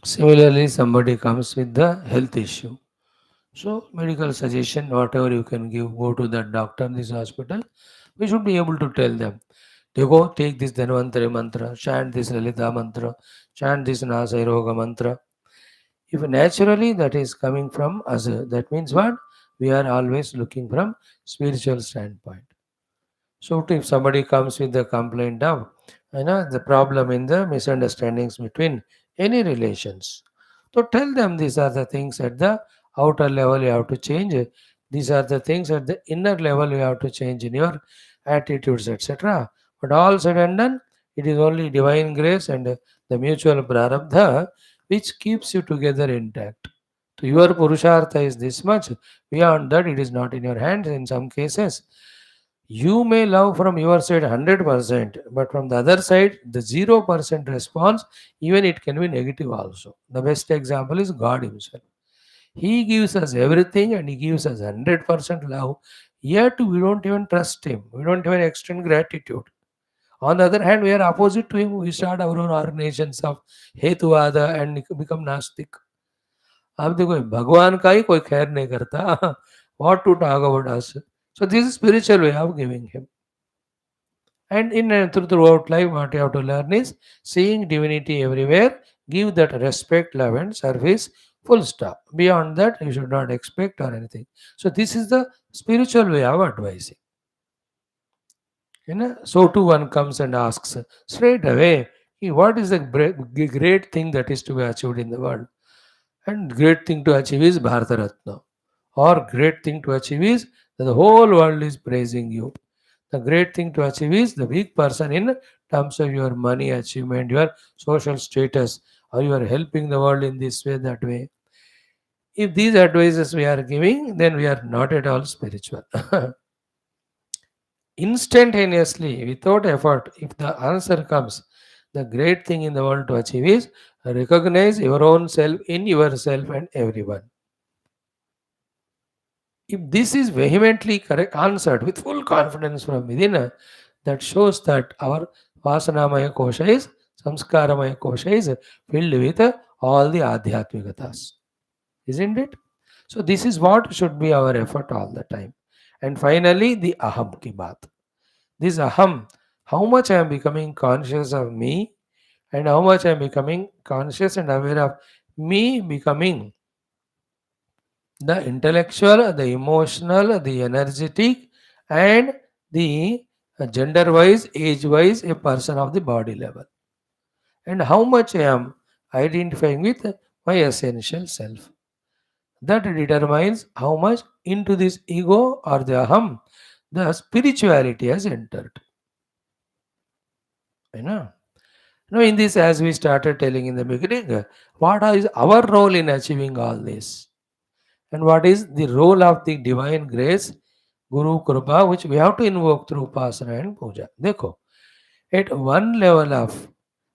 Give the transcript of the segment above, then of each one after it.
Similarly, somebody comes with the health issue. So, medical suggestion, whatever you can give, go to that doctor in this hospital. We should be able to tell them, they go take this Dhanvantari mantra, chant this Lalita mantra, chant this Nasairoga mantra. If naturally that is coming from us, that means what? We are always looking from spiritual standpoint. So if somebody comes with the complaint of, the problem in the misunderstandings between any relations, so tell them these are the things at the outer level you have to change. These are the things at the inner level you have to change in your attitudes, etc. But all said and done, it is only divine grace and the mutual prarabdha which keeps you together intact. So your purushartha is this much. Beyond that, it is not in your hands in some cases. You may love from your side 100%, but from the other side, the 0% response, even it can be negative also. The best example is God Himself. He gives us everything and He gives us 100% love, yet we don't even trust Him. We don't even extend gratitude. On the other hand, we are opposite to Him. We start our own organizations of Hetuvada and become Nastik. आप देखो भगवान का ही कोई खैर नहीं करता. What to talk about us? So this is spiritual way of giving Him. And throughout life, what you have to learn is seeing divinity everywhere, give that respect, love, and service. Full stop. Beyond that, you should not expect or anything. So this is the spiritual way of advising. So too one comes and asks straight away, what is the great thing that is to be achieved in the world? And great thing to achieve is Bharata Ratna. Or great thing to achieve is that the whole world is praising you. The great thing to achieve is the weak person in terms of your money achievement, your social status, or you are helping the world in this way, that way. If these advices we are giving, then we are not at all spiritual. Instantaneously, without effort, if the answer comes, the great thing in the world to achieve is recognize your own self in yourself and everyone. If this is vehemently correct, answered with full confidence from within, that shows that our Vasanamaya Kosha is, Samskaramaya Kosha is filled with all the Adhyatmikatas. Isn't it? So this is what should be our effort all the time. And finally, the Aham ki baat. This Aham, how much I am becoming conscious of me and how much I am becoming conscious and aware of me becoming the intellectual, the emotional, the energetic, and the gender wise, age wise, a person of the body level. And how much I am identifying with my essential self. That determines how much into this ego or the aham the spirituality has entered. You know? Now, in this, as we started telling in the beginning, what is our role in achieving all this? And what is the role of the divine grace, Guru Krupa, which we have to invoke through Upasana and Puja. Dekho, at one level of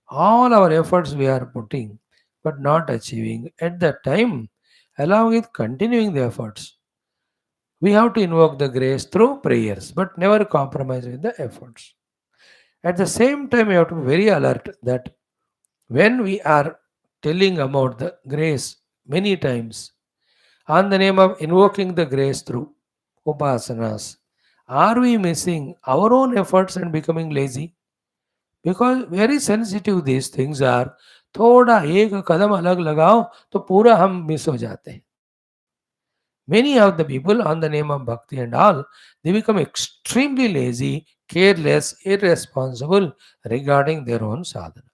all our efforts we are putting, but not achieving, at that time, along with continuing the efforts, we have to invoke the grace through prayers, but never compromise with the efforts. At the same time, we have to be very alert that when we are telling about the grace many times, on the name of invoking the grace through upasanas, are we missing our own efforts and becoming lazy? Because very sensitive these things are. थोड़ा एक कदम अलग लगाओ तो पूरा हम miss हो जाते हैं. Many of the people on the name of bhakti and all, they become extremely lazy, careless, irresponsible regarding their own sadhana.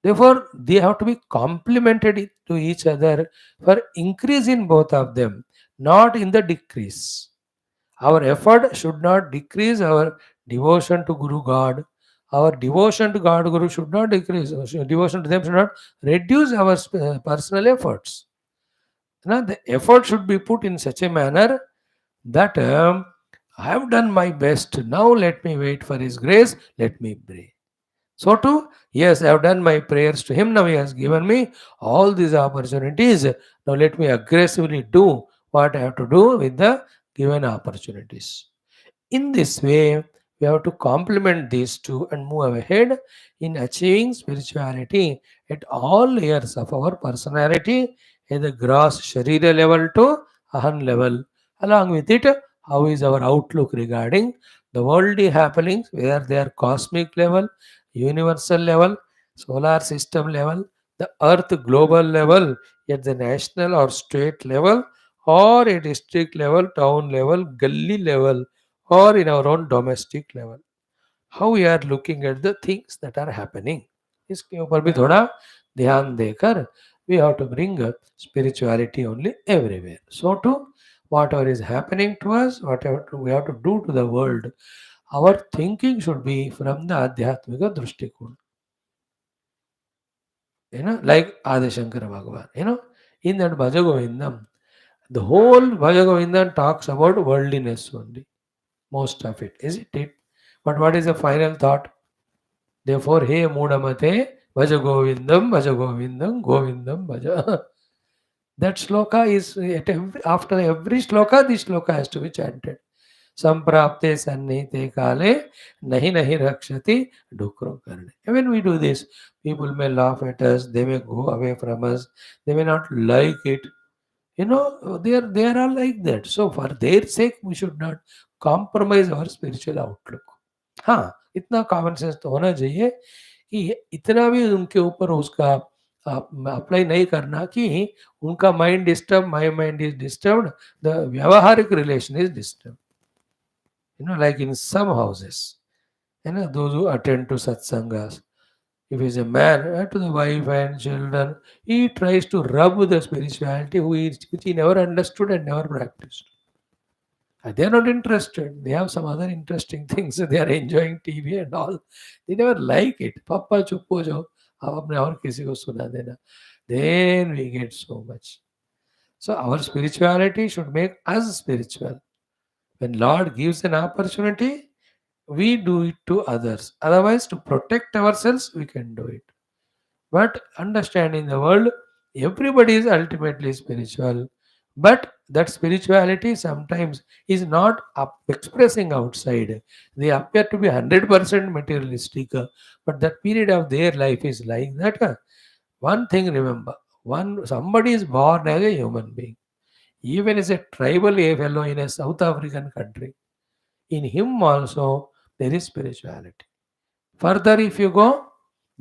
Therefore, they have to be complemented to each other for increase in both of them, not in the decrease. Our effort should not decrease our devotion to Guru God. Our devotion to God Guru should not decrease. Devotion to them should not reduce our personal efforts. The effort should be put in such a manner that I have done my best. Now let me wait for His grace. Let me pray. So too, yes, I have done my prayers to Him. Now He has given me all these opportunities. Now let me aggressively do what I have to do with the given opportunities. In this way, We have to complement these two and move ahead in achieving spirituality at all layers of our personality, at the gross Sharira level to Ahan level. Along with it, how is our outlook regarding the worldly happenings, whether they are cosmic level, universal level, solar system level, the earth global level, at the national or state level, or a district level, town level, gully level, or in our own domestic level. How we are looking at the things that are happening, इसके ऊपर भी थोड़ा ध्यान देकर we have to bring spirituality only everywhere. So to whatever is happening to us, whatever we have to do to the world, our thinking should be from the adhyatmika drishtikon. Like Adi Shankara Bhagavan. In that Bhajagovindam, the whole Bhajagovindam talks about worldliness only. Most of it, isn't it? But what is the final thought? Therefore, hey Mudamate, Bhaja Govindam, Govindam Bhaja. That sloka is after every sloka, this sloka has to be chanted. Samprapte sannite kale, nahi nahi rakshati, dukro karne. When we do this, people may laugh at us, they may go away from us, they may not like it. They are all like that. So for their sake, we should not compromise our spiritual outlook. हाँ, इतना common sense तो होना चाहिए कि इतना भी उनके ऊपर उसका अप्लाई नहीं करना कि उनका mind disturb, my mind is disturbed, the व्यावहारिक relation is disturb. Like in some houses, those who attend to satsangas, if he's a man, to the wife and children, he tries to rub the spirituality which he never understood and never practiced. They are not interested. They have some other interesting things. They are enjoying TV and all. They never like it. Papa chup ho jao. आप अपने और किसी को सुना देना. Then we get so much. So our spirituality should make us spiritual. When Lord gives an opportunity, we do it to others. Otherwise, to protect ourselves, we can do it. But understanding the world, everybody is ultimately spiritual. But that spirituality sometimes is not expressing outside. They appear to be 100% materialistic, but that period of their life is like that. One thing remember, somebody is born as a human being, even as a tribal fellow in a South African country. In him also there is spirituality. Further, if you go,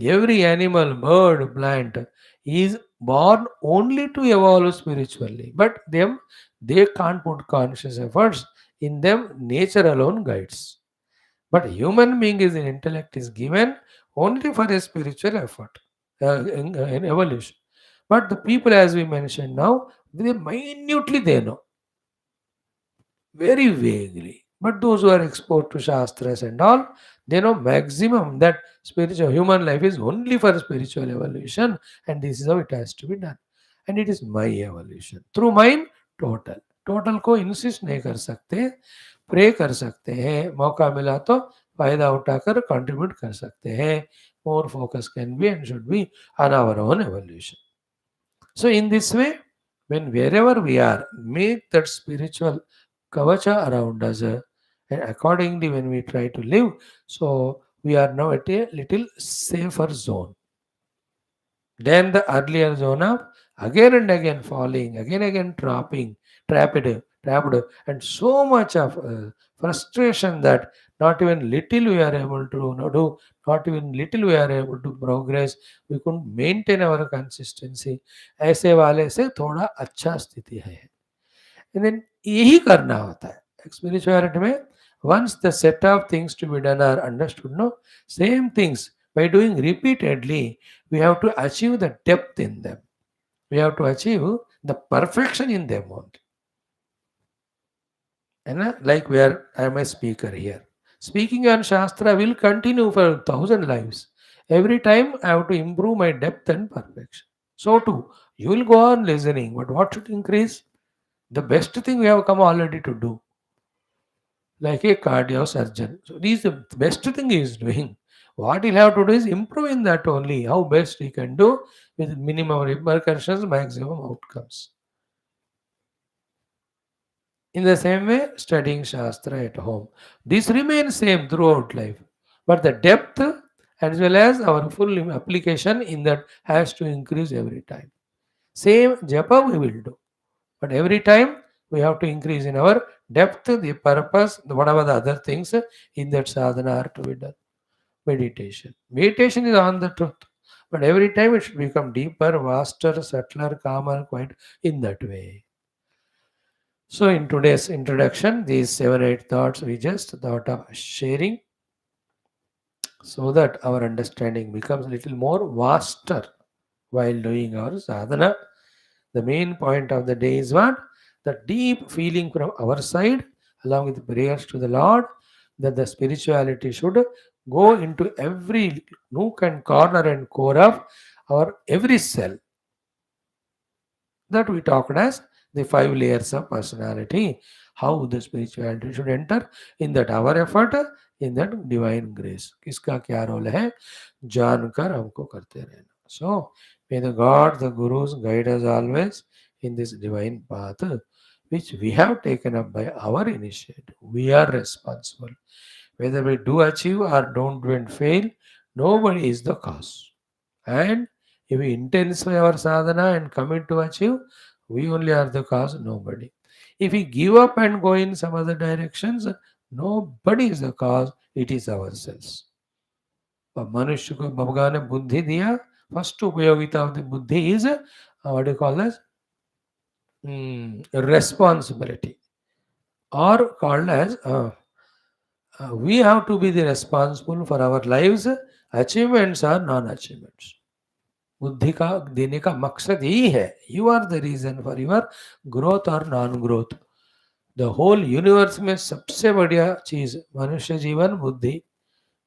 every animal, bird, plant is born only to evolve spiritually. But they can't put conscious efforts in them. Nature alone guides. But human being is an intellect is given only for a spiritual effort in evolution. But the people, as we mentioned now, they minutely they know very vaguely. But those who are exposed to Shastras and all, they know maximum that spiritual human life is only for spiritual evolution, and this is how it has to be done. And it is my evolution. Through mine, total. Total को insist नहीं कर सकते, pray कर सकते हैं, मौका मिला तो फायदा उठाकर कंट्रीब्यूट कर सकते हैं. More focus can be and should be on our own evolution. So in this way, when wherever we are, make that spiritual kavacha around us, and accordingly when we try to live, so we are now at a little safer zone than the earlier zone of again and again falling, again and again trapped, and so much of frustration that not even little we are able to do, not even little we are able to progress, we couldn't maintain our consistency. ऐसे वाले से थोड़ा अच्छा स्थिति है. And then यही करना होता है spirituality में. Once the set of things to be done are understood, no, same things by doing repeatedly, we have to achieve the depth in them. We have to achieve the perfection in them only. And like I am a speaker here. Speaking on Shastra will continue for 1,000 lives. Every time I have to improve my depth and perfection. So too, you will go on listening, but what should increase? The best thing we have come already to do, like a cardio surgeon. So this is the best thing he is doing. What he'll have to do is improve in that only. How best he can do with minimum repercussions, maximum outcomes. In the same way, studying Shastra at home. This remains same throughout life. But the depth as well as our full application in that has to increase every time. Same japa we will do. But every time we have to increase in our depth, the purpose, whatever the other things in that sadhana are to be done. Meditation. Meditation is on the truth. But every time it should become deeper, vaster, subtler, calmer, quite in that way. So, in today's introduction, these 7 8 thoughts we just thought of sharing so that our understanding becomes a little more vaster while doing our sadhana. The main point of the day is what? The deep feeling from our side, along with prayers to the Lord, that the spirituality should go into every nook and corner and core of our every cell. That we talked as the 5 layers of personality, how the spirituality should enter in that our effort, in that divine grace. किसका क्या role है जानकर हमको करते रहना. So may the God, the Gurus guide us always in this divine path which we have taken up by our initiative. We are responsible. Whether we do achieve or don't do and fail, nobody is the cause. And if we intensify our sadhana and commit to achieve, we only are the cause, nobody. If we give up and go in some other directions, nobody is the cause, it is ourselves. और मनुष्य को भगवान ने बुद्धि दिया. First उपयोगिता of the बुद्धि is what you call this responsibility, or called as we have to be the responsible for our lives, achievements or non achievements. बुद्धि का देने का मकसद यही है. You are the reason for your growth और non growth. The whole universe में सबसे बढ़िया चीज मनुष्य जीवन बुद्धि.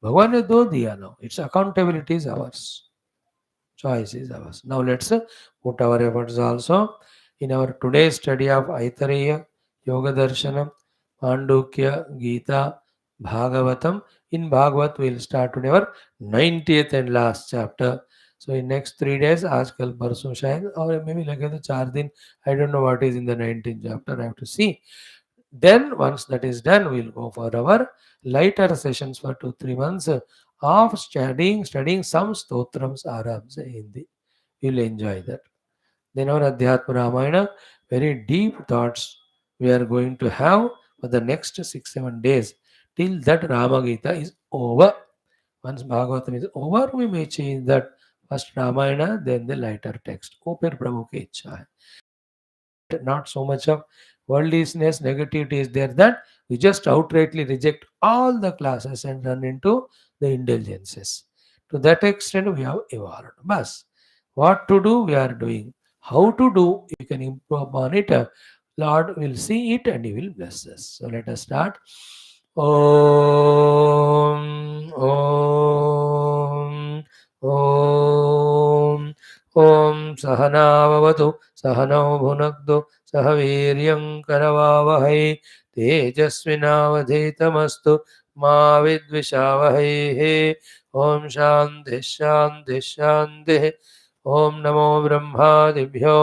भगवान ने दो दिया. ना it's accountability is ours, choice is ours. Now let's put our efforts also in our today's study of Aitareya, Yoga Darshanam, Mandukya, Gita, Bhagavatam. In Bhagavat we'll start today our 90th and last chapter. So in next 3 days, आजकल परसों शायद, और maybe लगे तो 4 दिन. I don't know what is in the 19th chapter. I have to see. Then once that is done, we'll go for our lighter sessions for 2 3 months of studying some stotrams arams in Hindi. You'll enjoy that. Then our Adhyatma Ramayana, very deep thoughts we are going to have for the next 6 7 days till that Rama Gita is over. Once Bhagavatam is over, we may change that first Ramayana, then the lighter text. O Per Prabhu ki ichha hai. Not so much of worldliness, negativity is there that we just outrightly reject all the classes and run into the indulgences. To that extent, we have evolved. Bas, what to do, we are doing. How to do, you can improve upon it. Lord will see it and He will bless us. So let us start. Om, Om, Om. ॐ सहनाववतु सहनौ भुनक्तु सह वीर्यं करवावहै तेजस्विनावधीतमस्तु मा विद्विषावहैः. ॐ शान्तिः शान्तिः शान्तिः. ॐ नमो ब्रह्मादिभ्यो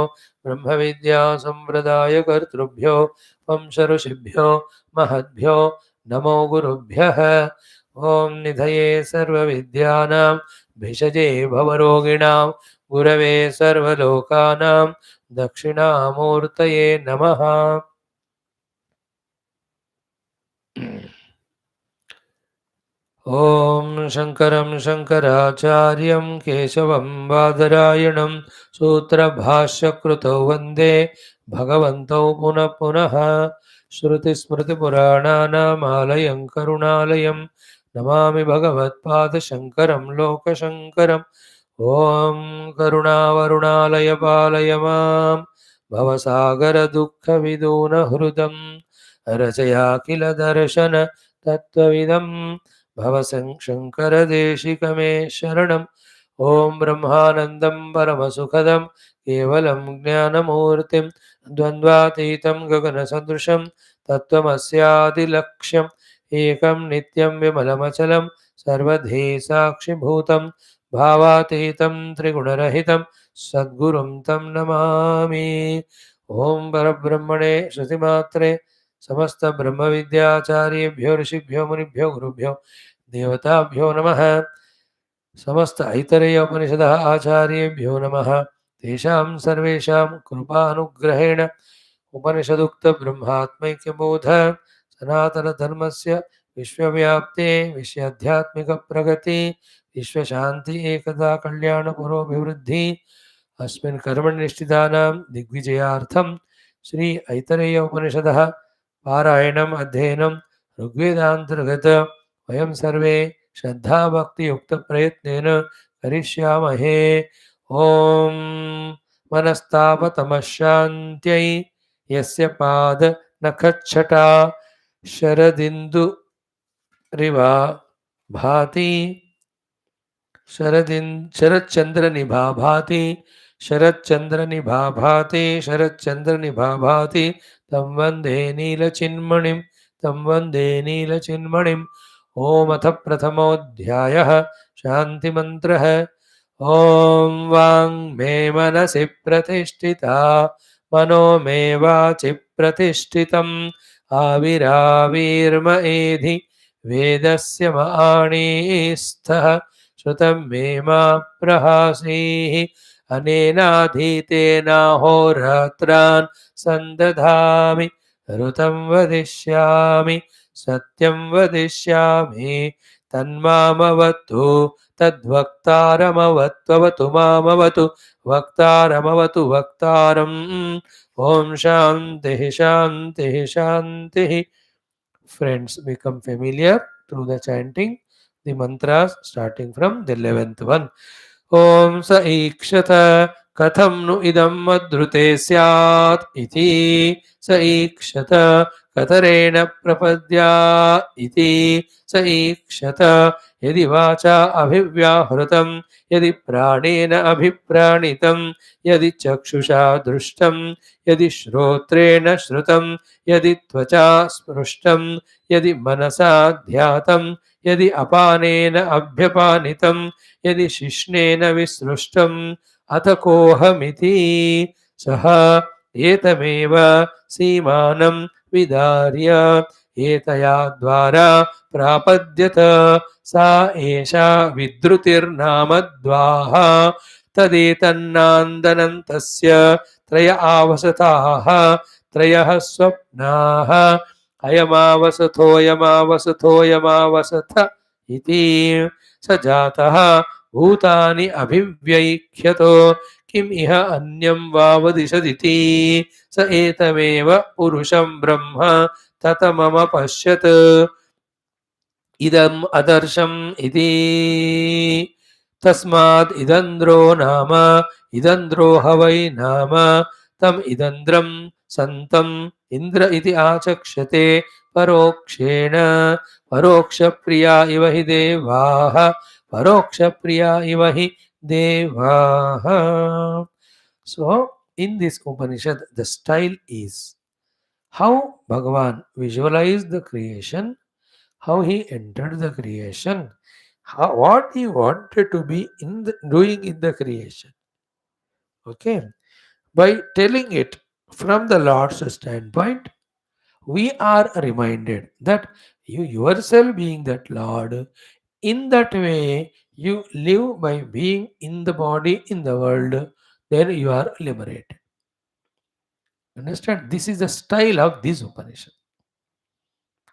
ब्रह्मविद्यासम्प्रदायकर्तृभ्यो वंश ऋषिभ्यो महद्भ्यो नमो गुरुभ्यः. ॐ निधये सर्वविद्यानां भिषजे भवरोगिणां गुरवे सर्वलोकानां दक्षिणामूर्तये नमः. ॐ शङ्करं शङ्कराचार्यं केशवं बादरायणं सूत्रभाष्यकृतौ वन्दे भगवन्तौ पुनः पुनः. श्रुतिस्मृतिपुराणानामालयं करुणालयं नमामि भगवत्पादशङ्करं लोकशङ्करम्. ॐ करुणावरुणालय पालय मां भवसागरदुःखविदूनहृदं रचयाखिलदर्शन तत्त्वविदं भवशङ्करदेशिकमे शरणम्. ॐ ब्रह्मानन्दं परमसुखदं केवलं ज्ञानमूर्तिं द्वन्द्वातीतं गगनसदृशं तत्त्वमस्यादिलक्ष्यम् एकं नित्यं विमलमचलं सर्वधि साक्षिभूतं भावातीतं त्रिगुणरहितं सद्गुरुं तं नमामि. ॐ परब्रह्मणे श्रुतिमात्रे समस्त ब्रह्म विद्याचार्येभ्यो ऋषिभ्यो मुनिभ्यो गुरुभ्यो देवताभ्यो नमः। समस्त ऐतरेय उपनिषदः आचार्येभ्यो नमः। तेषां सर्वेषां कृपानुग्रहेण उपनिषदुक्तब्रह्मात्मैक्यबोध सनातनधर्मस्य विश्वव्याप्ते विश्वाध्यात्मिकप्रगति विश्वशान्ति एकता कल्याणपुरोभिवृद्धि अस्मिन् कर्मनिष्ठितानां दिग्विजयार्थं श्री ऐतरेय उपनिषदः पारायणम् अध्ययनं ऋग्वेदान्तर्गत वयं सर्वे श्रद्धाभक्तियुक्तप्रयत्नेन करिष्यामहे। ॐ मनस्तापतमश्शान्त्यै यस्य पादनखच्छटा शरदिन्दुरिवा भाति शरच्चंद्रनिभा भाति शरच्चंद्रनिभा भाति शरच्चंद्रनिभा भाति तं वन्दे नीलचिन्मणिं तं वन्दे नीलचिन्मणिम्। ॐ अथ प्रथमोऽध्यायः शान्तिमन्त्रः। ॐ वाङ्मे मनसि प्रतिष्ठिता मनो मे वाचि प्रतिष्ठितम् आविराविर्म एधि वेदस्य माणिस्थः श्रुतं मे मा प्रहासीः अनेनाधीतेनाहोरात्रान् सन्दधामि ऋतं वदिष्यामि सत्यं वदिष्यामि तन्मामवतु तद्वक्तारमवत्ववतु मामवतु वक्तारमवतु वक्तारम्। ॐ शान्तिः शान्तिः शान्तिः। Friends, become familiar through the chanting the mantras starting from the 11th one. Om sa ikshata katham nu idam madhrute syat iti sa ikshata katarena prapadya iti sa ikshata यदि वाचा अभिव्याहृतं यदि प्राणेन अभिप्राणितं यदि चक्षुषा दृष्टं यदि श्रोत्रेण श्रुतं यदि त्वचा स्पृष्टं यदि मनसा ध्यातं यदि अपानेन अभ्यपानितं यदि शिश्नेन विसृष्टम् अथ कोऽहमिति सः एतमेव सीमानं विदार्य एतया द्वारा प्रापद्यत सा एषा विद्रुतिर्नामद्वाः तदेतन्नान्दनन्तस्य त्रय आवसताः त्रयः स्वप्नाः अयमावसथोऽयमावसथोऽयमावसथ इति स जातः भूतानि अभिव्यैख्यतो किम् इह अन्यं वा वदिषदिति स एतमेव पुरुषं ब्रह्म ततमम पश्यत् इदम् अदर्शम् इति तस्माद् इदन्द्रो नाम इदन्द्रो ह वै नाम तम् इदन्द्रं सन्तम् इन्द्र इति आचक्षते परोक्षेण परोक्षप्रिया इव हि देवाः परोक्षप्रिया इव हि देवाः. So in this Upanishad the style is how Bhagavan visualized the creation, how he entered the creation, what he wanted to be doing in the creation. Okay, by telling it from the Lord's standpoint, we are reminded that you yourself being that Lord, in that way you live by being in the body in the world, then you are liberated. Understand? This is the style of this Upanishad.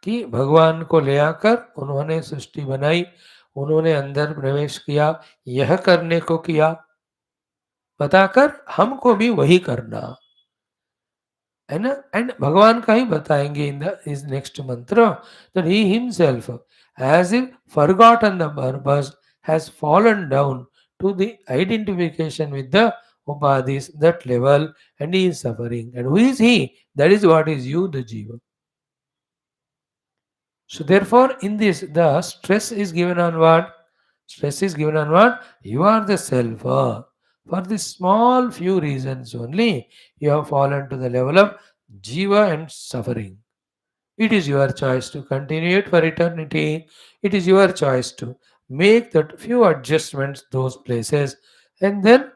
कि भगवान को ले आकर उन्होंने सृष्टि बनाई, उन्होंने अंदर प्रवेश किया, यह करने को किया, बताकर हमको भी वही करना है ना. एंड भगवान का ही बताएंगे in the is next mantra that he himself as if forgotten the purpose has fallen down to the identification with the upadhis that level and he is suffering. And who is he? That is what is you, the jiva. So therefore, in this, the stress is given on what? Stress is given on what? You are the self. For this small few reasons only, you have fallen to the level of jiva and suffering. It is your choice to continue it for eternity. It is your choice to make that few adjustments, those places, and then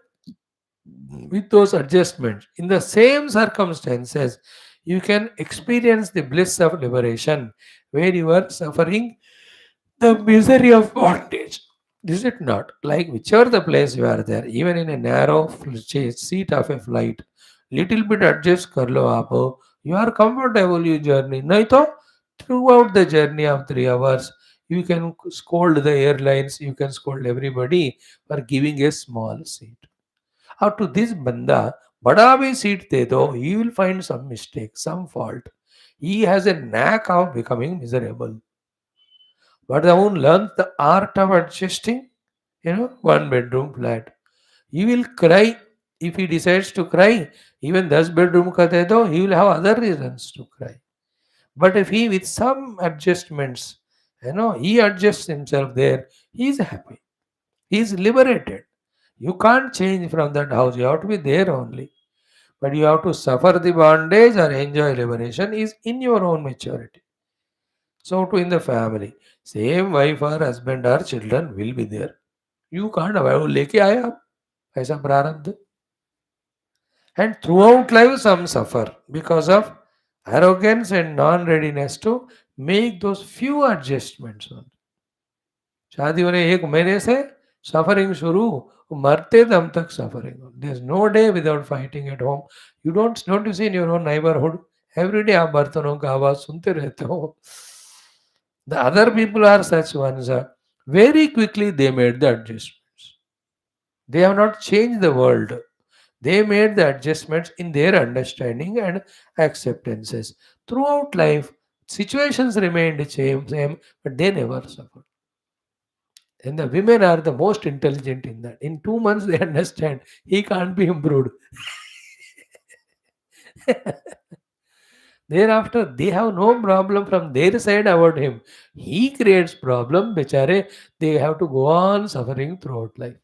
with those adjustments, in the same circumstances, you can experience the bliss of liberation where you are suffering the misery of bondage. Is it not? Like whichever the place you are there, even in a narrow seat of a flight, little bit adjust kar lo aap, you are comfortable you journey. Nahi to throughout the journey of 3 hours, you can scold the airlines, you can scold everybody for giving a small seat. Or to this banda, bada bhi seat de do, he will find some mistake, some fault. He has a knack of becoming miserable. But the one learns the art of adjusting, one bedroom flat. He will cry if he decides to cry. Even 10 bedroom ka de do, he will have other reasons to cry. But if he with some adjustments, he adjusts himself there, he is happy. He is liberated. You can't change from that house. You have to be there only. But you have to suffer the bondage or enjoy liberation is in your own maturity. So too in the family. Same wife or husband or children will be there. You can't avoid वो लेके आए आप ऐसा प्रारब्ध. And throughout life some suffer because of arrogance and non-readiness to make those few adjustments. शादी होने 1 महीने से सफरिंग शुरू, मरते दम तक suffering. There's no day without fighting at home. You don't you see in your own neighborhood every day आप बर्तनों का आवाज सुनते रहते हो. The other people are such ones. Very quickly they made the adjustments. They have not changed the world. They made the adjustments in their understanding and acceptances. Throughout life, situations remained same, but they never suffered. And the women are the most intelligent in that. In 2 months, they understand he can't be improved. Thereafter, they have no problem from their side about him. He creates problem, bechare, they have to go on suffering throughout life.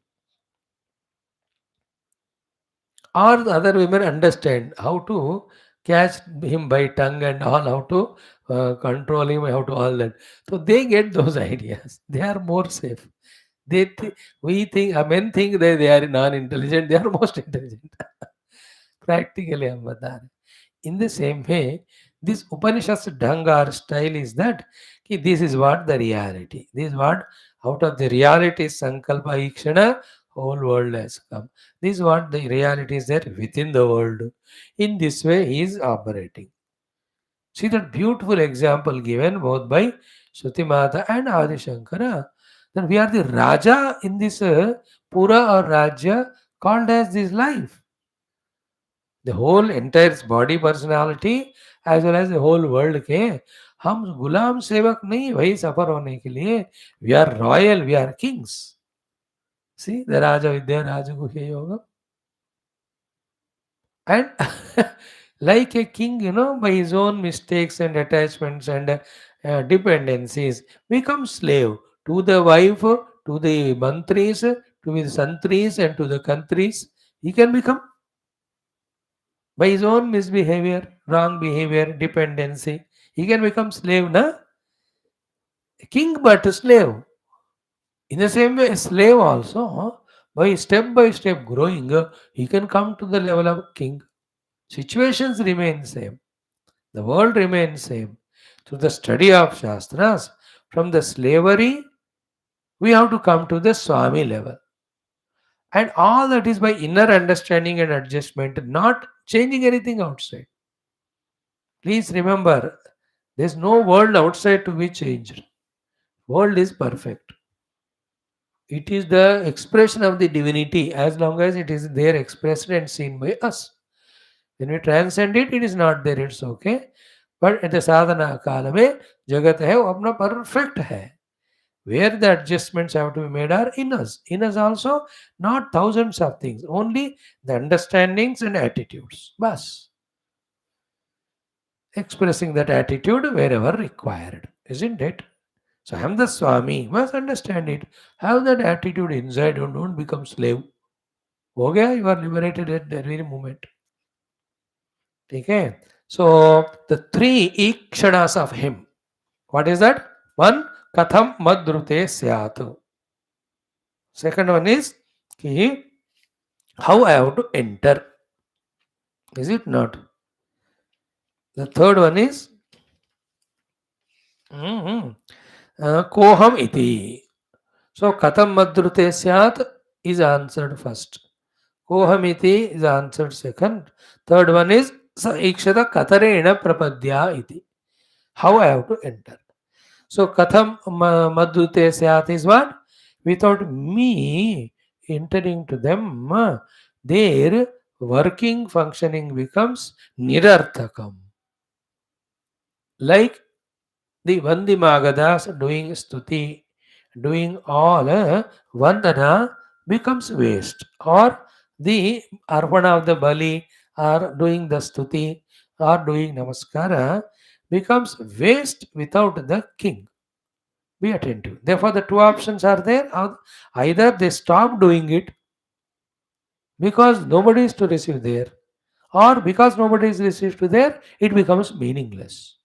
Or the other women understand how to catch him by tongue and all, how to control him, how to all that. So they get those ideas. They are more safe. We think, men think that they are non-intelligent. They are most intelligent. Practically, हम बता रहे. In the same way, this Upanishad's dhanga or style is that this is what the reality. This is what out of the reality sankalpa ikshana, whole world has come. This is what the reality is there within the world. In this way, he is operating. See that beautiful example given both by Shruti Mata and Adi Shankara. That we are the Raja in this Pura or Rajya called as this life. The whole entire body personality as well as the whole world के हम गुलाम सेवक नहीं वही सफर होने के लिए. We are royal, we are kings. See the Raja Vidya Raja Guhya Yoga. And like a king, by his own mistakes and attachments and dependencies, becomes slave to the wife, to the mantris, to the santris, and to the countries. He can become by his own misbehavior, wrong behavior, dependency. He can become slave, na? A king but a slave. In the same way, a slave also, by step growing, he can come to the level of king. Situations remain same. The world remains same. Through the study of Shastras, from the slavery, we have to come to the Swami level. And all that is by inner understanding and adjustment, not changing anything outside. Please remember, there is no world outside to be changed. World is perfect. It is the expression of the divinity as long as it is there expressed and seen by us. When we transcend it, it is not there, it's okay. But at the sadhana kala mein, jagat hai, wo apna perfect hai. Where the adjustments have to be made are in us. In us also, not thousands of things, only the understandings and attitudes. Bas. Expressing that attitude wherever required, isn't it? So I am the Swami, must understand it. Have that attitude inside and don't become slave. हो गया, you are liberated at that very moment. Okay. So the 3 ikshanas of him. What is that? One, katham madrute syat. Second one is ki, how I have to enter. Is it not? The third one is mhm, koham iti. So katam madrute syat is answered first. Koham iti is answered second. Third one is sa ikshata katarena prapadya iti. How I have to enter. So katham madhute syat is what? Without me entering to them, their working functioning becomes nirarthakam. Like the Vandimagadas doing stuti, doing all vandana becomes waste. Or the arpana of the Bali or doing the stuti or doing namaskara becomes waste without the king. Be attentive. Therefore, the two options are there. Either they stop doing it because nobody is to receive there, or because nobody is received to there, it becomes meaningless.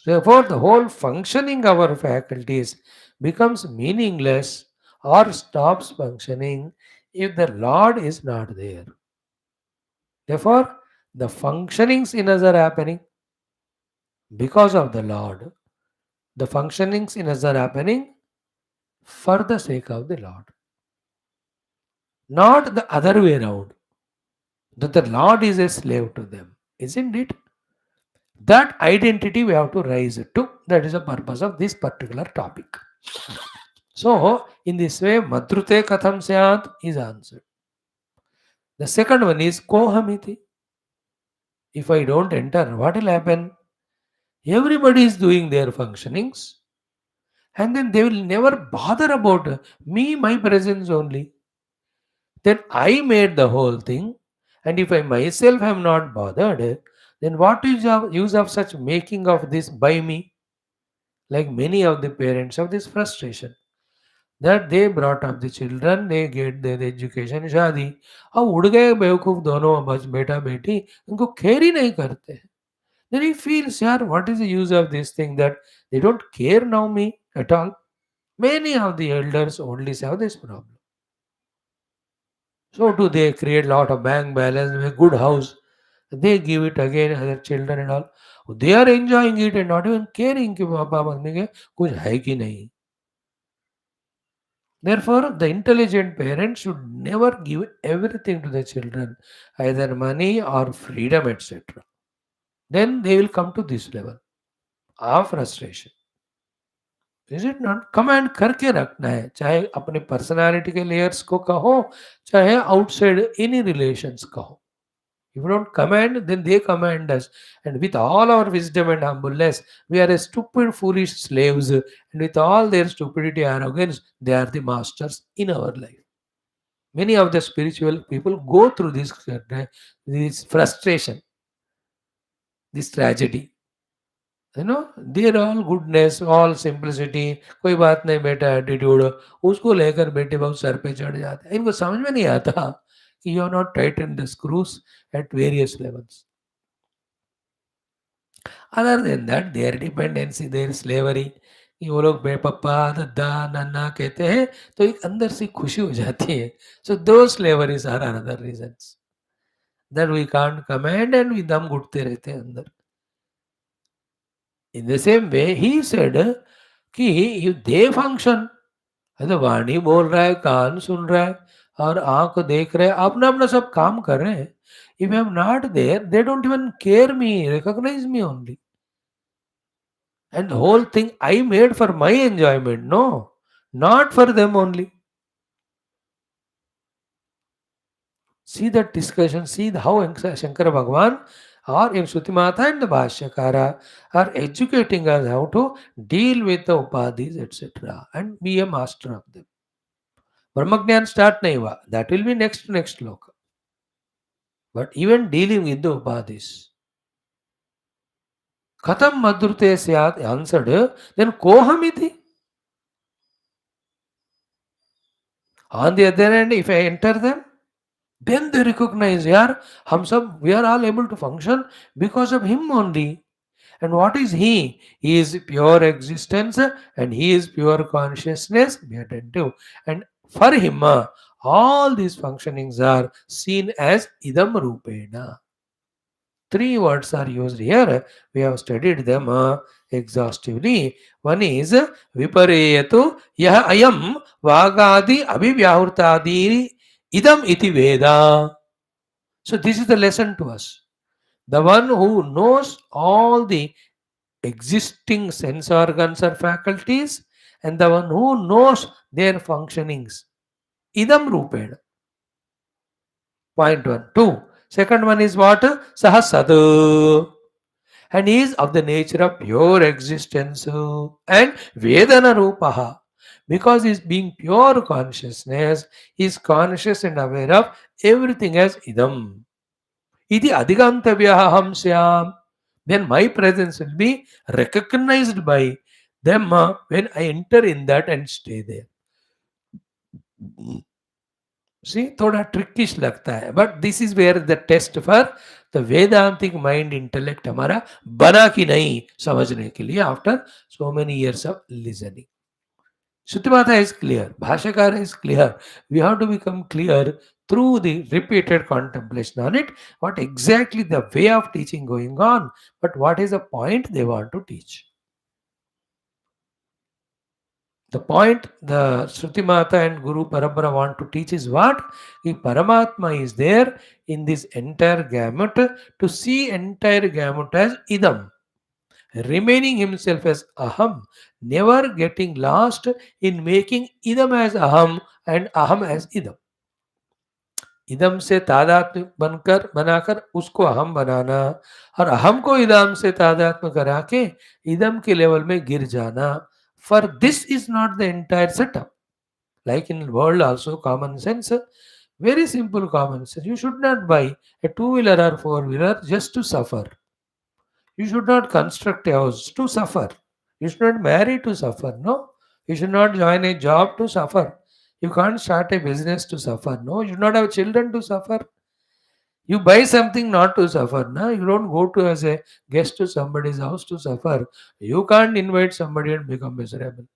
Therefore, the whole functioning of our faculties becomes meaningless or stops functioning if the Lord is not there. Therefore, the functionings in us are happening because of the Lord. The functionings in us are happening for the sake of the Lord, not the other way around. That the Lord is a slave to them, isn't it? That identity we have to rise to. That is the purpose of this particular topic. So, in this way, Madrute Katham Syat is answered. The second one is Kohamiti. If I don't enter, what will happen? Everybody is doing their functionings, and then they will never bother about me, my presence only. Then I made the whole thing, and if I myself am not bothered, then what is the use of such making of this by me? Like many of the parents have this frustration that they brought up the children, they get their education, शादी अब उड़ गए बेवकूफ दोनों बस बेटा बेटी उनको केयर ही नहीं करते हैं. Then he feels, यार, what is the use of this thing that they don't care now me at all? Many of the elders only have this problem. So do they create lot of bank balance, a good house, they give it again to their children and all. They are enjoying it and not even caring कि papa mummy के कुछ है कि नहीं. Therefore, the intelligent parent should never give everything to the children, either money or freedom, etc. Then they will come to this level of frustration. Is it not? Command करके रखना है, चाहे अपने पर्सनालिटी के लेयर्स को कहो, चाहे outside any relations कहो. If you don't command, then they command us. And with all our wisdom and humbleness, we are a stupid, foolish slaves. And with all their stupidity and arrogance, they are the masters in our life. Many of the spiritual people go through this frustration, this tragedy. You know, they're all goodness, all simplicity. कोई बात नहीं बेटा attitude उसको लेकर बेटे बहुत sir पे चढ़ जाते हैं. इनको समझ में नहीं आता कि you are not tighten the screws at various levels. Other than that their dependency, their slavery, कि वो लोग पप्पा दादा नन्ना कहते हैं तो एक अंदर से खुशी हो जाती है. सो दो slaveries are another reasons that we can't command and we दम घुटते रहते हैं अंदर. In the same way he said कि दे फंक्शन, तो वाणी बोल रहा है, कान सुन रहा है और आंख देख रहे हैं, अपना अपना सब काम कर रहे हैं. If I am not there, they don't even care me, recognize me only. And the whole thing I made for my enjoyment. No, not for them only. See that discussion, see how Shankara Bhagavan or in Shruti Mata and the Bhashyakara are educating us how to deal with the upadhis, etc. and be a master of them. Brahmagyan start nahi hua. That will be next sloka. But even dealing with the upadhis. Katham madhrute syat answered, then kohamiti. On the other hand, if I enter them, then they recognize, yaar, hum sab, we are all able to function because of him only. And what is he? He is pure existence and he is pure consciousness. Be attentive. And for him, all these functionings are seen as idam rupena. Three words are used here. We have studied them exhaustively. One is vipareyato yah ayam vagadi abhivyahurtadi idam iti veda. So this is the lesson to us. The one who knows all the existing sense organs or faculties and the one who knows their functionings. Idam ruped. Point one. Two. Second one is what? Sahasad. And he is of the nature of pure existence and Vedana Rupaha. Because he is being pure consciousness, he is conscious and aware of everything as idam. Iti adhigantavyaha syam. Then my presence will be recognized by them when I enter in that and stay there. See, थोड़ा trickish लगता है but this is where the test for the Vedantic mind intellect हमारा बना कि नहीं समझने के लिए after so many years of listening. Shuddhimata is clear, Bhashyakara is clear. We have to become clear through the repeated contemplation on it, what exactly the way of teaching going on, but what is the point they want to teach. The point the Shruti Mata and Guru Parampara want to teach is what? If Paramatma is there in this entire gamut, to see entire gamut as idam, remaining himself as aham, never getting lost in making idam as aham and aham as idam. इदम से तादात्म्य बनकर बनाकर उसको अहम बनाना और अहम को इदम से तादात्म्य करा के इदम के लेवल में गिर जाना. For this is not the entire setup. Like in world also common sense, very simple common sense. You should not buy a two-wheeler or four-wheeler just to suffer. You should not construct a house to suffer. You should not marry to suffer. No. You should not join a job to suffer. You can't start a business to suffer. No. You should not have children to suffer. You buy something not to suffer. No. You don't go to as a guest to somebody's house to suffer. You can't invite somebody and become miserable.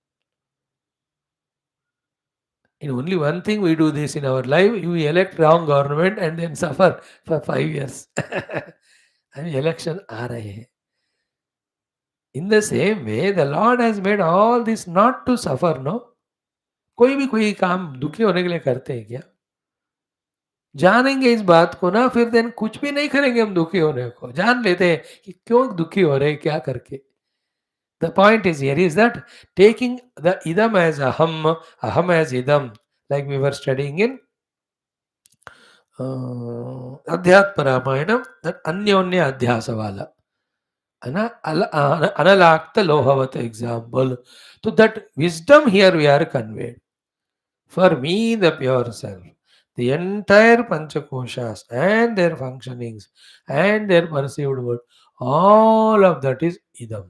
In only one thing we do this in our life, you elect wrong government and then suffer for 5 years. अभी election आ रहे हैं. In the same way, the Lord has made all this not to suffer, no? कोई भी कोई काम दुखी होने के लिए करते हैं क्या? जानेंगे इस बात को ना, फिर देन कुछ भी नहीं करेंगे हम दुखी होने को. जान लेते हैं कि क्यों दुखी हो रहे हैं, क्या करके. The point is here is that taking the idam as aham as idam, like we were studying in अध्यात्म रामायणम, that अन्योन्य अध्यास वाला analakta lohavata example. To that wisdom here we are conveyed. For me, the pure self, the entire panchakoshas and their functionings and their perceived world, all of that is idam.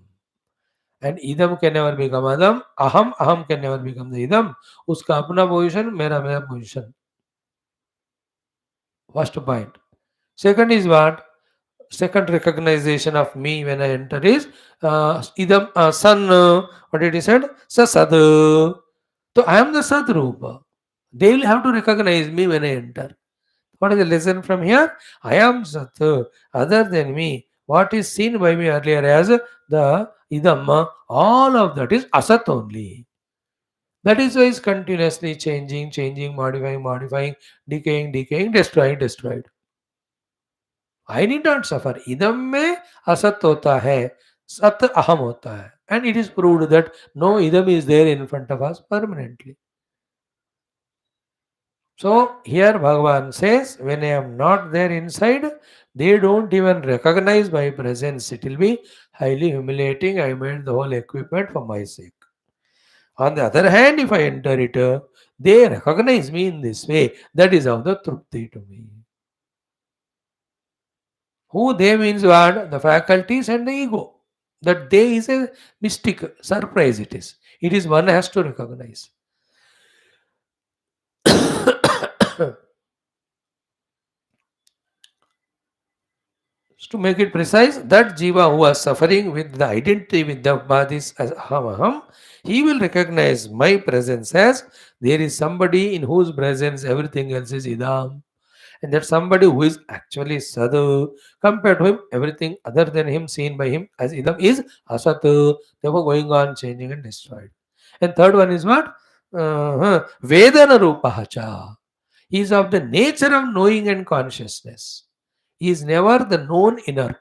And idam can never become adam. Aham can never become the idam. Uska apna position, mera position. First point. Second is what? Second recognition of me when I enter is idam san. What did he said? Sa sad. So I am the sadrupa. They will have to recognize me when I enter. What is the lesson from here? I am sat. Other than me, what is seen by me earlier as the idam, all of that is asat only. That is why it's continuously changing, modifying, decaying, destroyed. I need not suffer. Idam में असत होता है, सत अहम होता है. And it is proved that no idam is there in front of us permanently. So here Bhagavan says, when I am not there inside, they don't even recognize my presence. It will be highly humiliating. I made the whole equipment for my sake. On the other hand, if I enter it, they recognize me in this way. That is how the trupti to me. Who they means what? The faculties and the ego. That they is a mystic surprise it is. It is one has to recognize. To make it precise, that jiva who was suffering with the identity with the badis as aham, he will recognize my presence as there is somebody in whose presence everything else is idam. and that somebody who is actually sadhu, compared to him, everything other than him seen by him as idam is asatu, therefore going on changing and destroyed. And third one is what? Vedana rupahacha. He is of the nature of knowing and consciousness. He is never the known inert.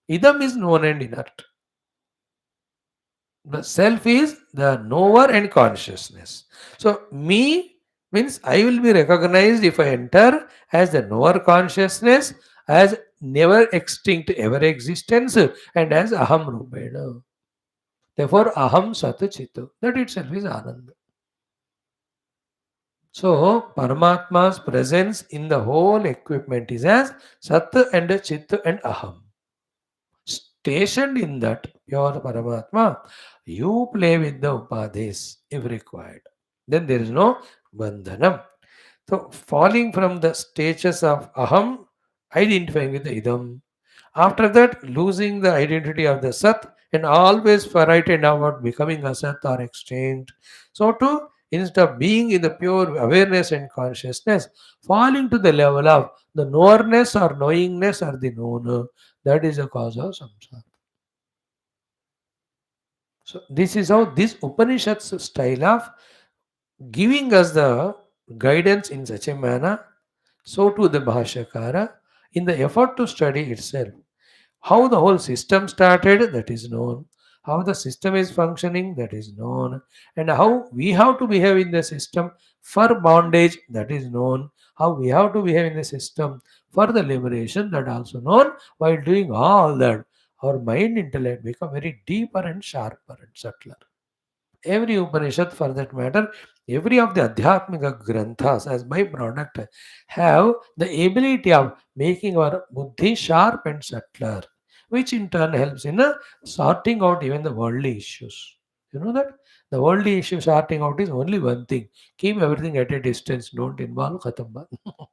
Idam is known and inert. The self is the knower and consciousness. So, me means I will be recognized if I enter as the knower consciousness, as never extinct ever existence, and as aham rupena. Therefore, aham sat chit. That itself is ananda. So, Paramatma's presence in the whole equipment is as sat and chit and aham. Stationed in that pure Paramatma, you play with the upadhis if required. Then there is no bandhanam. So, falling from the stages of aham, identifying with the idam. After that, losing the identity of the sat and always frightened about becoming asat or extinct. So, to instead of being in the pure awareness and consciousness, falling to the level of the knowerness or knowingness or the known, that is the cause of samsara. So, this is how this Upanishad's style of giving us the guidance in such a manner, so to the Bhashyakara, in the effort to study itself. How the whole system started, that is known. How the system is functioning, that is known. And how we have to behave in the system for bondage, that is known. How we have to behave in the system for the liberation, that also known. While doing all that, our mind intellect become very deeper and sharper and subtler. Every Upanishad, for that matter, every of the Adhyatmika Granthas as byproduct have the ability of making our buddhi sharp and subtler, which in turn helps in sorting out even the worldly issues. You know that? The worldly issue sorting out is only one thing. Keep everything at a distance. Don't involve खत्म बात.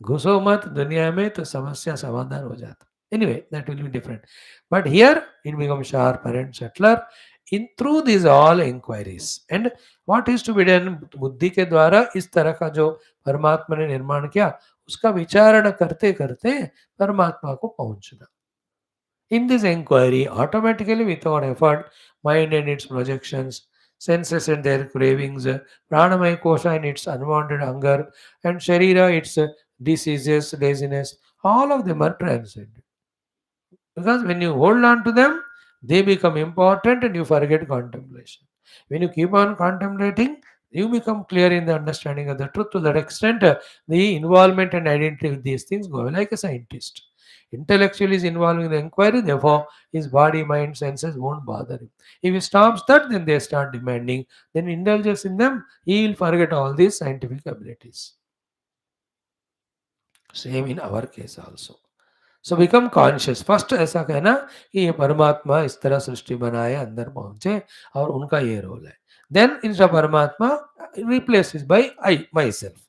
घुसो मत दुनिया में तो समस्या समाधान हो जाता. Anyway, that will be different. But here it becomes sharper and subtler in through these all inquiries. And what is to be done? बुद्धि के द्वारा इस तरह का जो परमात्मा ने निर्माण किया उसका विचारण करते करते परमात्मा को पहुंचना. In this inquiry, automatically without effort, mind and its projections, senses and their cravings, pranamaya kosha and its unwanted hunger, and sharira its diseases, laziness, all of them are transcended. Because when you hold on to them, they become important and you forget contemplation. When you keep on contemplating, you become clear in the understanding of the truth. To that extent, the involvement and identity with these things go away like a scientist. Intellectually is involved in the inquiry, therefore his body, mind, senses won't bother him. If he stops that, then they start demanding. Then indulges in them, he will forget all these scientific abilities. Same in our case also. So become conscious first ऐसा कहना कि ये परमात्मा इस तरह सृष्टि बनाए अंदर पहुंचे और उनका ये रोल है. देन इन परमात्मा replaces by I myself.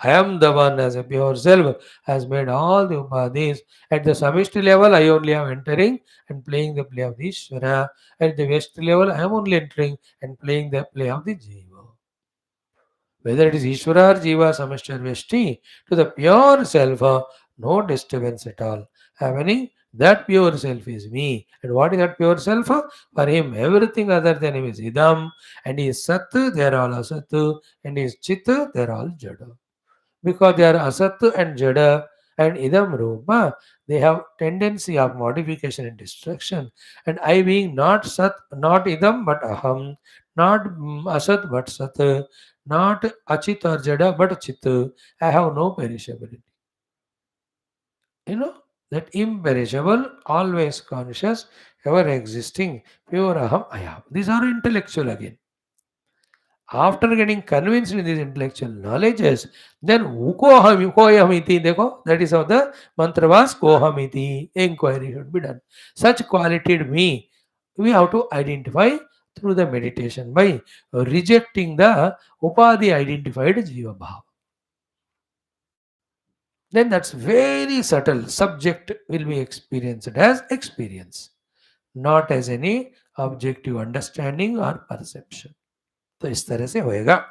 I am the one as a pure self has made all the upadhis. At the samishti level, I only am entering and playing the play of the Ishvara. At the Veshti level, I am only entering and playing the play of the Jiva. Whether it is Ishvara or Jiva, Samishti or Veshti, to the pure self, no disturbance at all happening. That pure self is me. And what is that pure self? For him, everything other than him is idam, and he is sat, they are all asat, and he is chit, they are all jada. Because they are asat and jada and idam rupa, they have tendency of modification and destruction. And I being not sat, not idam but aham, not asat but sat, not achit or jada but chit, I have no perishability. You know, that imperishable, always conscious, ever existing, pure aham I have. These are intellectual again. After getting convinced in these intellectual knowledges, then kohamiti, dekho, that is how the mantra was kohamiti, inquiry should be done. Such qualified me, we have to identify through the meditation by rejecting the upadhi identified jiva bhava. Then that's very subtle. Subject will be experienced as experience, not as any objective understanding or perception. तो इस तरह से होएगा.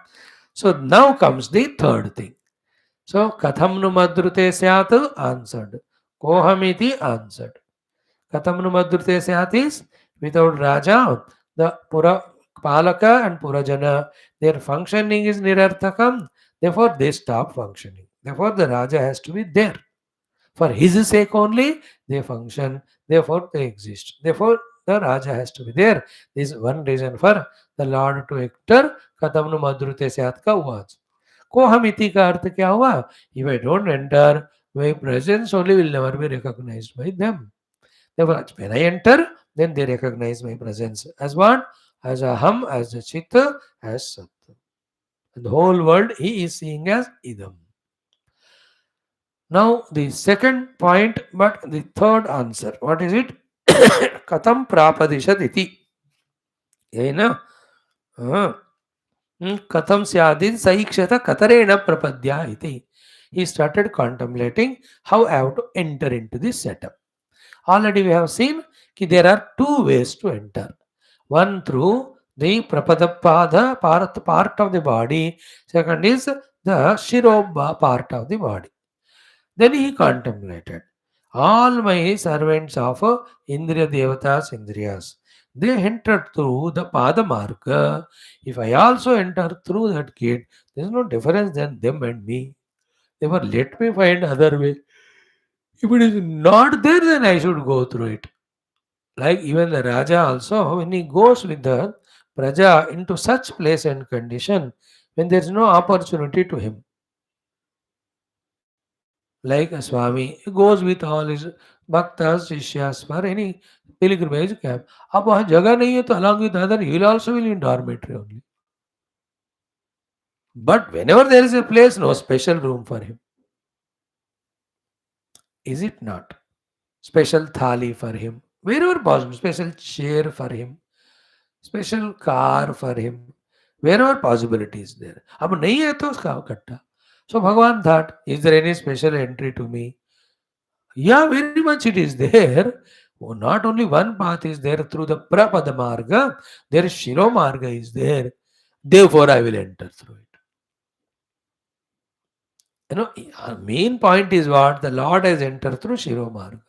So now comes the third thing. So katham nu madrute syat answered. Kohamiti answered. Katham nu madrute syat is without Raja, the Pura Palaka and Purajana, their functioning is nirarthakam. Therefore, they stop functioning. Therefore, the Raja has to be there. For his sake only, they function. Therefore, they exist. Therefore, the Raja has to be there. This is one reason for the Lord to enter Katam nu madrute syat ka was. Kohamiti का अर्थ क्या हुआ? If I don't enter, my presence only will never be recognized by them. Therefore, when I enter, then they recognize my presence as what? As aham, as a chitta, as sat. And the whole world he is seeing as idam. Now, the second point, but the third answer. What is it? Katam prapadishad iti. Yena? Katam syadin saikshata katarena prapadya iti. He started contemplating how I have to enter into this setup. Already we have seen that there are two ways to enter. One through the prapadapada part of the body. Second is the shirobha part of the body. Then he contemplated. All my servants of Indriya Devatas Indriyas, they entered through the Pada Marga. If I also enter through that gate, there is no difference than them and me. Therefore, let me find other way. If it is not there, then I should go through it. Like even the Raja also, when he goes with the Praja into such place and condition, when there is no opportunity to him, like a Swami, he goes with all his bhaktas, shishyas for any pilgrimage camp. अब वहाँ जगह नहीं है तो along with other, he will also will in dormitory only. But whenever there is a place, no special room for him. Is it not? Special thali for him. Wherever possible, special chair for him. Special car for him. Wherever possibility is there. अब नहीं है तो उसका कट्टा. So Bhagavan thought, is there any special entry to me? Yeah, very much it is there. Oh, not only one path is there through the Prapada Marga, there is Shiro Marga is there. Therefore, I will enter through it. Main point is what? The Lord has entered through Shiro Marga.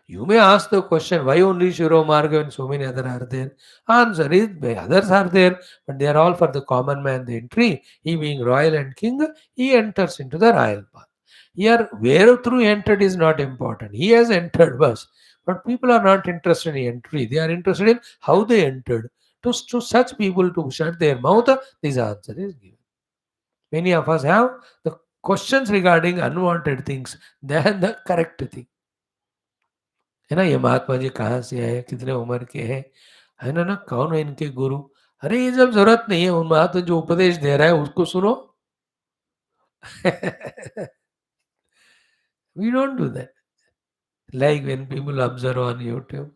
You may ask the question, why only Shiro Marga when so many others are there? Answer is, others are there, but they are all for the common man, the entry. He being royal and king, he enters into the royal path. Here, where through he entered is not important. He has entered first. But people are not interested in entry. They are interested in how they entered. To such people to shut their mouth, this answer is given. Many of us have the questions regarding unwanted things than the correct thing. है ना, ये महात्मा जी कहाँ से आए, कितने उम्र के हैं, है ना, कौन है इनके गुरु? अरे ये जब जरूरत नहीं है, उन महात्मा जो उपदेश दे रहा है उसको सुनो. We don't do that. Like when people observe on YouTube,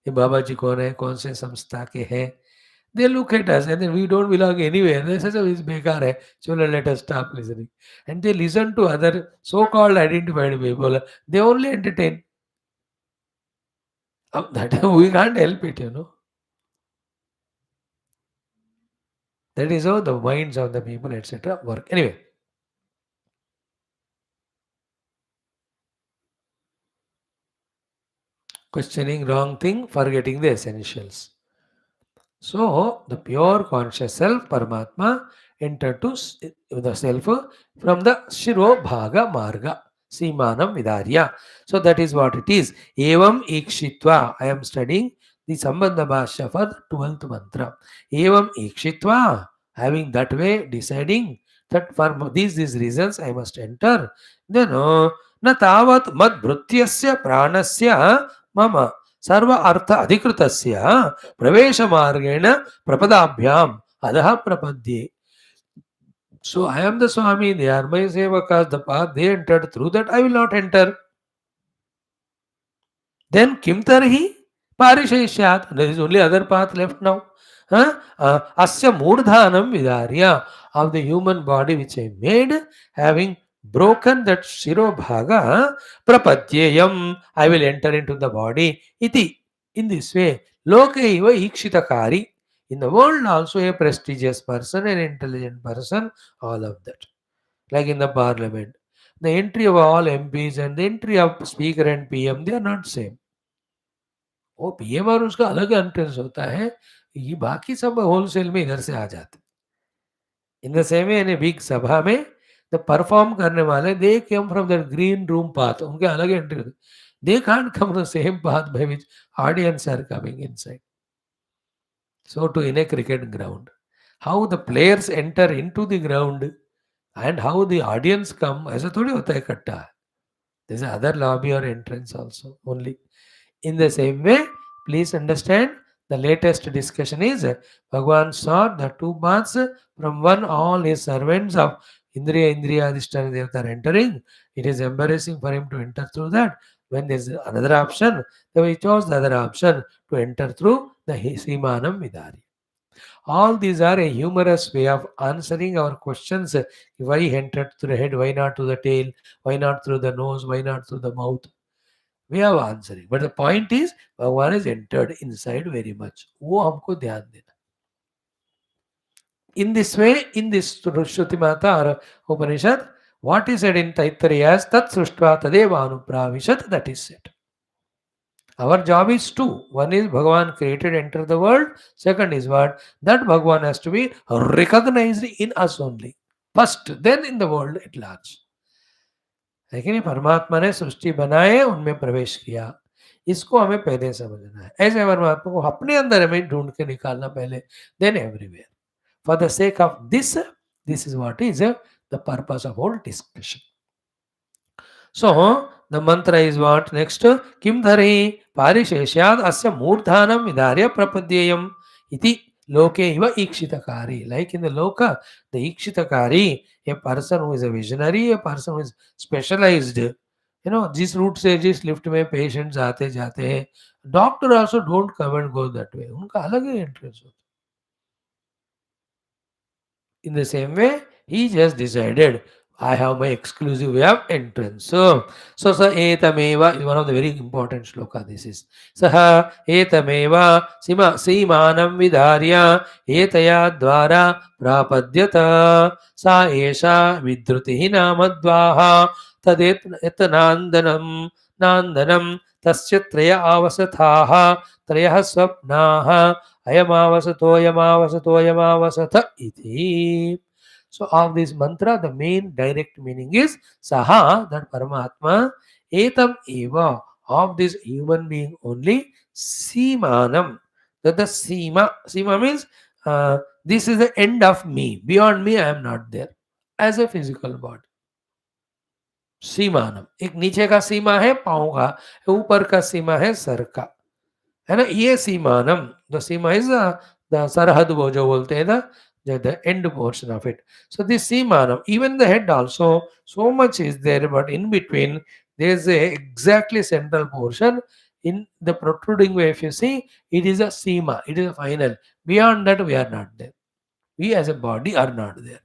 ये बाबा जी कौन है, कौन से संस्था के हैं, they look at us and then we don't belong anywhere. They say, "इस बेकार है, चलो let us stop listening." And they listen to other so-called identified people. They only entertain. That we can't help it. That is how the minds of the people, etc., work. Anyway, questioning wrong thing, forgetting the essentials. So, the pure conscious self, Paramatma, entered to the self from the Shiro Bhaga Marga, Simanam Vidarya. So, that is what it is. Evam Ikshitva. I am studying the Sambandha Bhashya for the 12th mantra. Evam Ikshitva. Having that way, deciding that for these reasons I must enter. Then, na tavat mad bhrutyasya pranasya mama सर्व अर्थ अधिकृतस्य प्रवेश मार्गेण प्रपदाभ्याम अधः प्रपद्ये. So I am the Swami, they are my sevakas, the path they entered, through that I will not enter. Then kim tarhi parisheshyat, there is only other path left now. Asya murdhanam vidarya, of the human body which I made, having broken that shiro bhaga, prapadyayam, I will enter into the body. Iti, in this way, lokaiva ikshitakari, in the world also a prestigious person, an intelligent person, all of that. Like in the parliament. The entry of all MPs and the entry of speaker and PM, they are not same. वो PM और उसका अलग entrance होता है, ये बाकी सब wholesale में इधर से आ जाते। In the same way in big सभा में द परफॉर्म करने वाले they come from the green room path, उनके अलग एंट्री होते, they can't come the same path by which audience are coming inside. So to in a cricket ground, how the players enter into the ground and how the audience come, ऐसा थोड़ी होता है इकट्ठा. There's another lobby or entrance also only. In the same way, please understand the latest discussion is Bhagavan saw the two paths from one all his servants of Indriya Adhisthana Devata are entering. It is embarrassing for him to enter through that. When there is another option, then he chose the other option to enter through the Simanam Vidari. All these are a humorous way of answering our questions. Why entered through the head? Why not through the tail? Why not through the nose? Why not through the mouth? We have answering. But the point is, Bhagavan is entered inside very much. वो हमको ध्यान देना. In this way, in this Shruti Mata or Upanishad, what is said in Aitareya as Tat Sruštva Tadeva Anupravishat, that is said. Our job is two. One is Bhagavan created, enter the world. Second is what? That Bhagavan has to be recognized in us only. First, then in the world at large. लेकिन परमात्मा ने सृष्टि बनाए, उनमें प्रवेश किया, इसको हमें पहले समझना है. ऐसे परमात्मा को अपने अंदर हमें ढूंढ के निकालना पहले, then everywhere. For the sake of this, this is what is the purpose of whole discussion. So the mantra is what? Next, Kim Dhari Pariseshyad Asya Murdhanam Vidharya Prapadyayam Iti Loke Iva Ikshitakari. Like in the Loka, the Ikshitakari, a person who is a visionary, a person who is specialized. You know, जिस root से जिस lift में patients आते जाते हैं, doctor also don't come and go that way, उनका अलग ही interest होता है. In the same way, he just decided, I have my exclusive way of entrance. So sa etameva is one of the very important shloka. This is saha etameva simanam vidharya etaya dvara prapadyata sa esha vidrutihi namadvaha tadet etanandanam nandanam tasya traya avasathaha trayah swapnaha ayamavasatoyamavasatoyamavasatha iti. So of this mantra, the main direct meaning is Saha, that Paramatma, Etam Eva, of this human being only, Simanam, that the Sima means this is the end of me. Beyond me, I am not there as a physical body. सीमानम, एक नीचे का सीमा है पाँव का, ऊपर का सीमा है sir का, है ना. ये सीमानम, द सीमा इज द सरहद, वो जो बोलते हैं the end portion of it. So this Simanam, even the head also, so much is there, but in between there is a exactly central portion. In the protruding way, if you see, it is a Sima, it is a final. Beyond that, we are not there. We as a body are not there.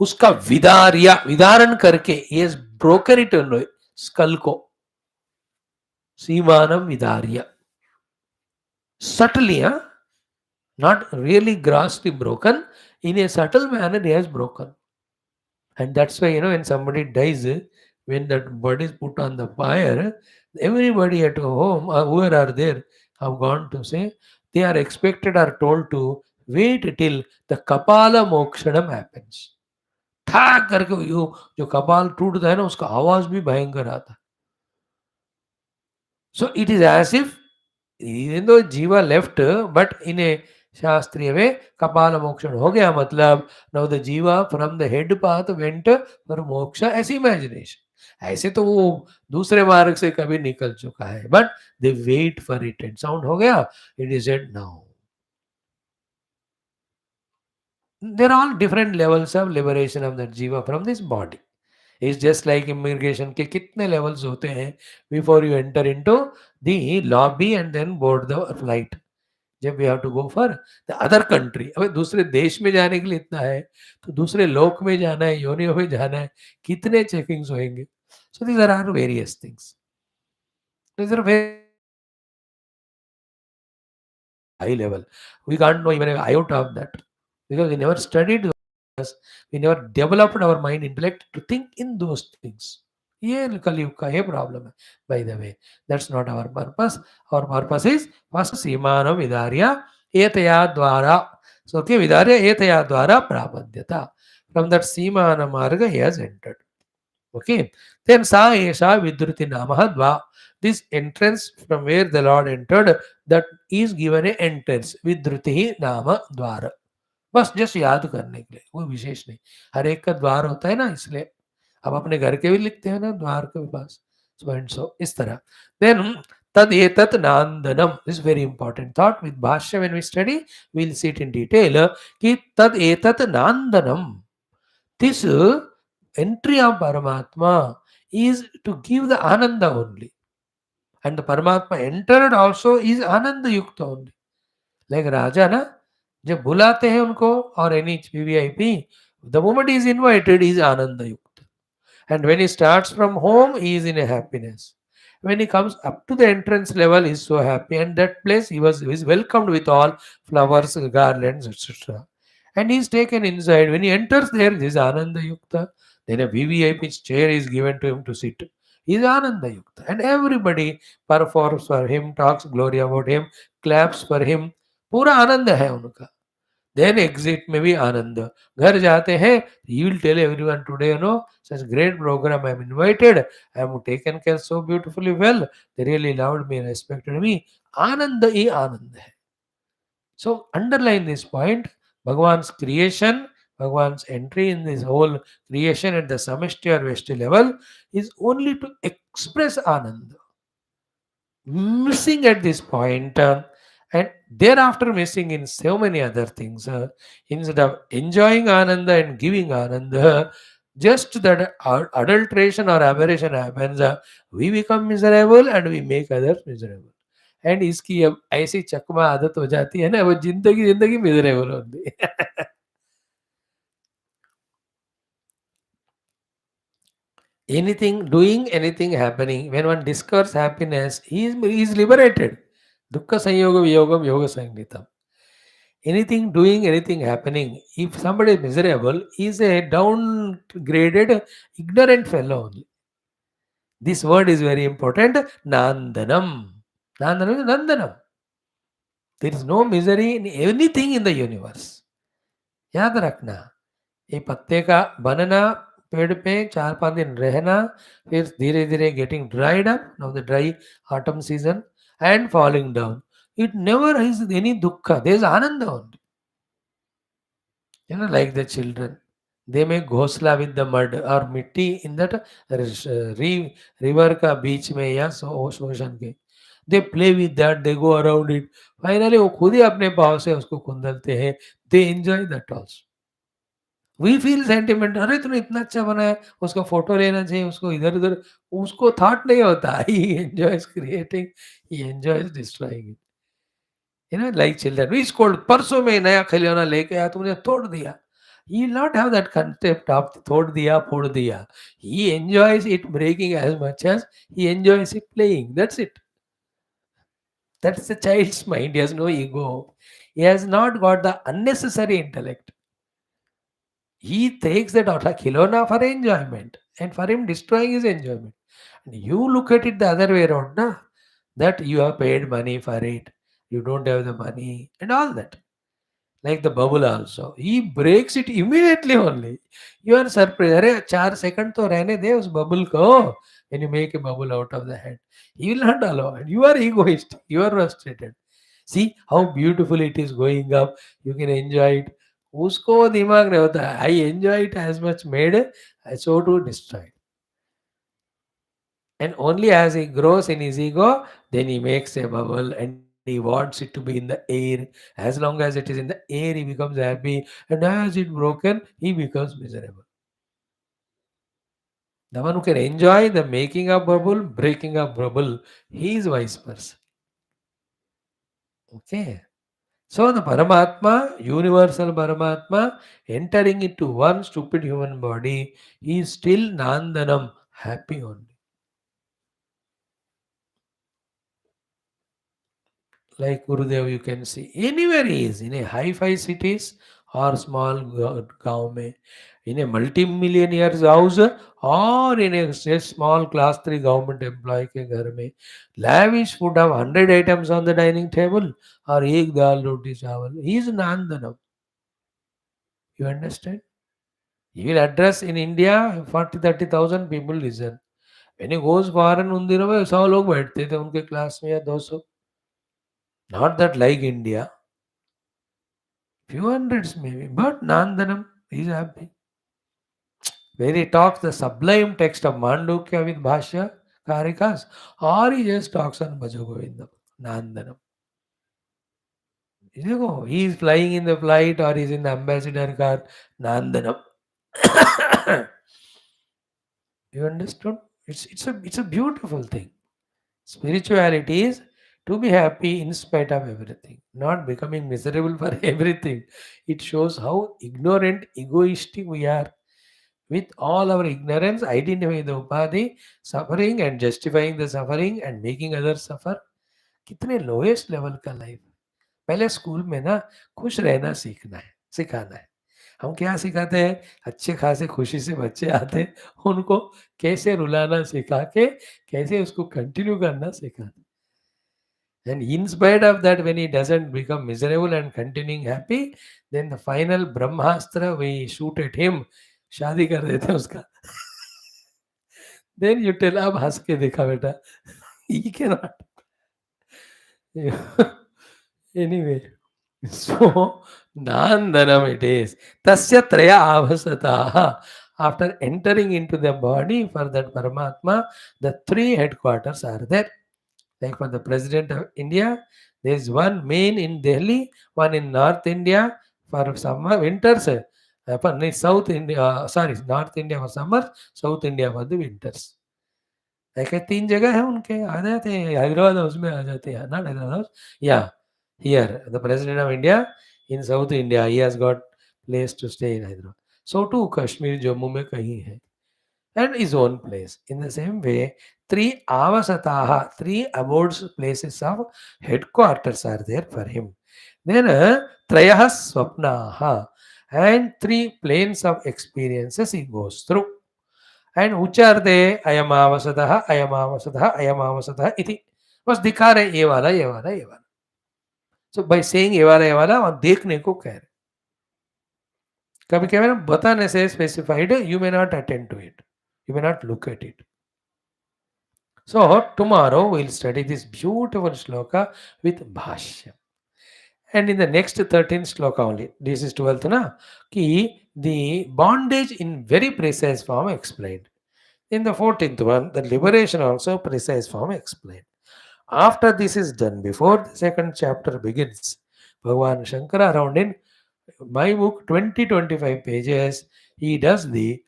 उसका विदारिया, विदारण करके, he has broken it on skull को, सीमानम विदारिया. Subtly, not really grossly broken, in a subtle manner he has broken. And that's why, when somebody dies, when that body is put on the fire, everybody at home, whoever are there, have gone to say, they are expected or told to wait till the Kapala Mokshanam happens. ठाक करके जो कपाल टूटता है ना, उसका आवाज भी भयंकर आता है. So it is as if, even though Jiva left, but in a शास्त्रीय वे कपाल मोक्षण हो गया, मतलब now the Jiva from the head path went for moksha as imagination. ऐसे तो वो दूसरे मार्ग से कभी निकल चुका है, but they wait for it and sound हो गया, it is said now. There are all different levels of liberation of that Jiva from this body. It's just like immigration के कितने levels होते हैं before you enter into the lobby and then board the flight. जब we have to go for the other country, अबे दूसरे देश में जाने के लिए इतना है, तो दूसरे लोक में जाना है, योनियों में जाना है, कितने चेकिंग्स होंगे. So these are our various things. These are very high level. We can't know even an iota of that because we never studied those. We never developed our mind intellect to think in those things. ये कलयुग का ये problem है. By the way, that's not our purpose. Our purpose is first सीमानं विदार्य एतया द्वारा. So okay, विदार्य एतया द्वारा प्रापद्यता. From that सीमान marga he has entered. Okay. Then sa esha vidruti namaha dva. This entrance from where the Lord entered, that is given a entrance. Vidruti nama dwara. बस just याद करने के लिए, कोई विशेष नहीं. हर एक का द्वार होता है ना, इसलिए अब अपने घर के भी लिखते हैं ना द्वार के पास. सो एंड सो इस तरह. देन तद एतत् नांदनम. This very important thought. With भाष्य when we study we will see it in detail कि तद एतत् नांदनम. This entry of Paramatma is to give the Ananda only. And the Paramatma entered also is Ananda Yukta only. Like Raja na, जब बुलाते हैं उनको और any VVIP, the moment he is invited is Ananda Yukta. And when he starts from home, he is in a happiness. When he comes up to the entrance level, he is so happy. And that place, he is welcomed with all flowers, garlands, etc. And he is taken inside. When he enters there, this is Ananda Yukta. Then a VVIP chair is given to him to sit. He is Ananda Yukta. And everybody performs for him, talks glory about him, claps for him. पूरा आनंद है उनका. Then exit में भी आनंद. घर जाते हैं, he will tell everyone today, such great program I am invited. I am taken care so beautifully well. They really loved me, respected me. आनंद ही आनंद है. So underline this point. Bhagwan's creation, Bhagwan's entry in this whole creation at the samishti or veshti level is only to express Ananda. Missing at this point, and thereafter missing in so many other things. Instead of enjoying Ananda and giving Ananda, just that adulteration or aberration happens, we become miserable and we make others miserable. And इसकी अब ऐसी चकमा आदत हो जाती है ना, वो जिंदगी जिंदगी मिजरेबल होती है. Anything doing, anything happening, when one discovers happiness, he is liberated. Dukkha sanyogam yogam yoga sangitam. Anything doing, anything happening, if somebody is miserable, he is a downgraded, ignorant fellow only. This word is very important. Nandanam. Nandanam is Nandanam. There is no misery in anything in the universe. याद रखना, ये पत्ते का बनना, पेड़ पे 4-5 दिन रहना, फिर धीरे धीरे getting dried up, now the dry autumn season, and falling down. It never is any dukkha. There is ananda only. Like the children, they make ghosla with the mud or mitti in that river ka beach में या ocean के. They play with that, they go around it. Finally वो खुद ही अपने पाँव से उसको खुंदलते हैं. They enjoy that also. We feel sentiment, अरे तूने इतना अच्छा बनाया, उसका फोटो लेना चाहिए, उसको इधर उधर, उसको थॉट नहीं होता. He enjoys creating, he enjoys destroying it. Like children, we scold, परसों में नया खिलौना लेके आया, तुमने तोड़ दिया. He will not have that concept of tod diya, phod diya. He enjoys it breaking as much as he enjoys it playing. That's it. That's the child's mind. He has no ego. He has not got the unnecessary intellect. He takes that out like khilona for enjoyment, and for him destroying his enjoyment. And you look at it the other way around, na? That you have paid money for it, you don't have the money, and all that. Like the bubble also, he breaks it immediately only. You are surprised. अरे 4 second तो रहने दे उस bubble को. When you make a bubble out of the hand, he will not allow. And you are egoist. You are frustrated. See how beautiful it is going up. You can enjoy it. उसको दिमाग नहीं होता है. I enjoy it as much made, so to destroy. And only as he grows in his ego, then he makes a bubble and he wants it to be in the air. As long as it is in the air, he becomes happy. And as it broken, he becomes miserable. The one who can enjoy the making of bubble, breaking of bubble, he is wise person. Okay. So the Paramatma, universal Paramatma, entering into one stupid human body, he is still Nandanam, happy only. Like Gurudev, you can see anywhere he is, in a high-fi cities or small gaon mein, in a multi-millionaire's house or in a small class 3 government employee के घर में lavish food of 100 items on the dining table or एक दाल रोटी चावल, he is Nandanam. You understand? He will address in India 40-30,000 people listen. When he goes foreign मंदिरों में 100 लोग बैठते थे उनके क्लास में या 200. Not that like India, few hundreds maybe, but Nandanam is happy. Where he talks the sublime text of Mandukya with Bhashya, Karikas, or he just talks on Bhajagovindam, Nandanam. You know, he is flying in the flight or he's in the ambassador car, Nandanam. You understood? It's a beautiful thing. Spirituality is to be happy in spite of everything, not becoming miserable for everything. It shows how ignorant, egoistic we are. With all our ignorance, identifying the upadhi, suffering and justifying the suffering and making others suffer. कितने lowest level का life. पहले school में ना खुश रहना सीखना है, सिखाना है. हम क्या सिखाते हैं? अच्छे खासे खुशी से बच्चे आते हैं, उनको कैसे रुलाना सिखा के कैसे उसको कंटिन्यू करना सिखाते. And in spite of that, when he doesn't become miserable and continuing happy, then the final Brahmastra we shoot at him, शादी कर देते हैं उसका. Then you tell अब हंस के देखा बेटा. He cannot. Anyway, so Nandanam it is. Tasya traya avasataha. After entering into the body for that Paramatma, the three headquarters are there. Like for the President of India, there is one main in Delhi, one in North India for summer, winters. For South India, sorry, North India for summer, South India for the winters. Like 3 जगह है उनके, आ जाते हैं Hyderabad house में आ जाते हैं, not Hyderabad house, या here the president of India in south India he has got place to stay in Hyderabad. So to Kashmir Jammu में कहीं है and his own place. In the same way, 3 avasataha, 3 abodes places of headquarters are there for him. Then trayah swapnaha, and 3 planes of experiences he goes through. And which are they? Ayamavasataha, ayamavasataha, ayamavasataha iti. बस दिखा रहे ये वाला ये वाला ये वाला. So by saying ये वाला और देखने को कह रहे. कभी कभी ना बताने से specified, you may not attend to it. You may not look at it. So tomorrow we'll study this beautiful shloka with Bhashya. And in the next 13 shloka only, this is 12th na, ki the bondage in very precise form explained. In the 14th one, the liberation also precise form explained. After this is done, before the second chapter begins, Bhagavan Shankara around in my book 20-25 pages, he does the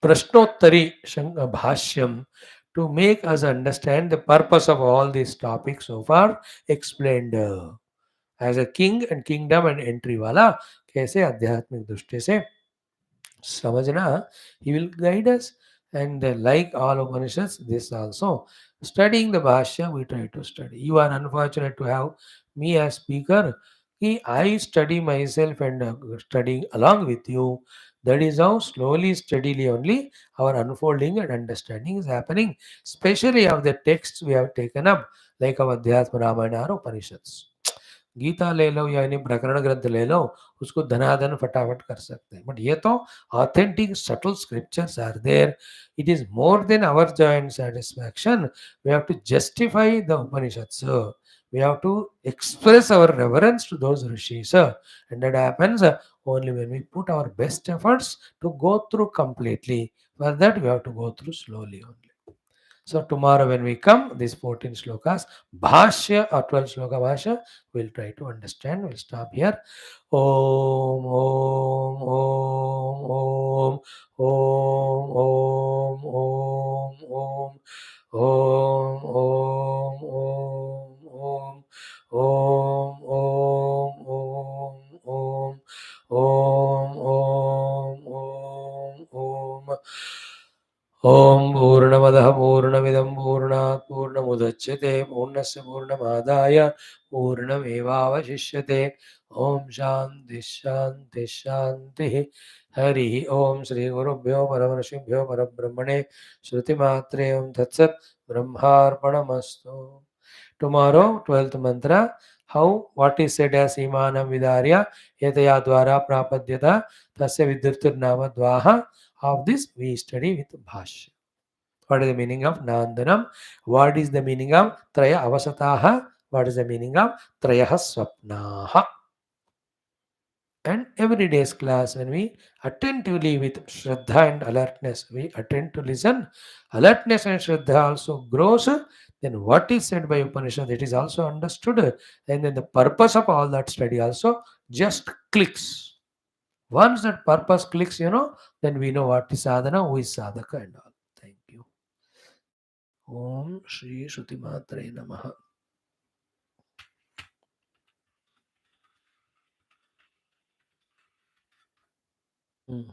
Prashnottari Bhashyam to make us understand the purpose of all these topics so far explained. As a king and kingdom and entry वाला कैसे आध्यात्मिक दृष्टि से समझना, he will guide us. And like all Upanishads, this also studying the Bhashya we try to study. You are unfortunate to have me as speaker. I study myself and studying along with you. That is how slowly, steadily only our unfolding and understanding is happening, especially of the texts we have taken up, like our Adhyatma Ramayana or Upanishads. Gita ले लो या यानी प्रकरण ग्रंथ ले लो, उसको धनाधन फटाफट कर सकते हैं. बट ये तो authentic subtle scriptures are there. It is more than our joy and satisfaction. We have to justify the Upanishads. We have to express our reverence to those rishis, and that happens only when we put our best efforts to go through completely. For that, we have to go through slowly only. So tomorrow when we come, these 14 shlokas, Bhashya or 12 shloka Bhashya, we'll try to understand. We'll stop here. Om, Om, Om, Om, Om, Om, Om, Om, Om, Om, Om, Om, Om, Om, Om, Om, Om, Om, Om. ॐ पूर्णमदः पूर्णमिदं पूर्णात् पूर्णमुदच्यते पूर्णस्य पूर्णमादाय पूर्णमेवावशिष्यते. ॐ शान्तिः शान्तिः शान्तिः. Hari Om Shri Guru Bhyo Paramarshibhyo Parabrahmane Shruti Matre Om Tatsat Brahmarpanamastu. Tomorrow, 12th mantra, how what is said as Imanam Vidarya Yataya Dwara Prapadyata Tasya Vidyurtur Nama Dvaha. Of this we study with Bhashya. What is the meaning of Nandanam? What is the meaning of Traya Avasataha? What is the meaning of Trayaha Swapnaha? And every day's class, when we attentively with Shraddha and alertness, we attend to listen, alertness and Shraddha also grows, then what is said by Upanishad, it is also understood, and then the purpose of all that study also just clicks. Once that purpose clicks, then we know what is sadhana, who is sadhaka and all. Thank you. Om Shri Shruti Matre Namaha. Hmm.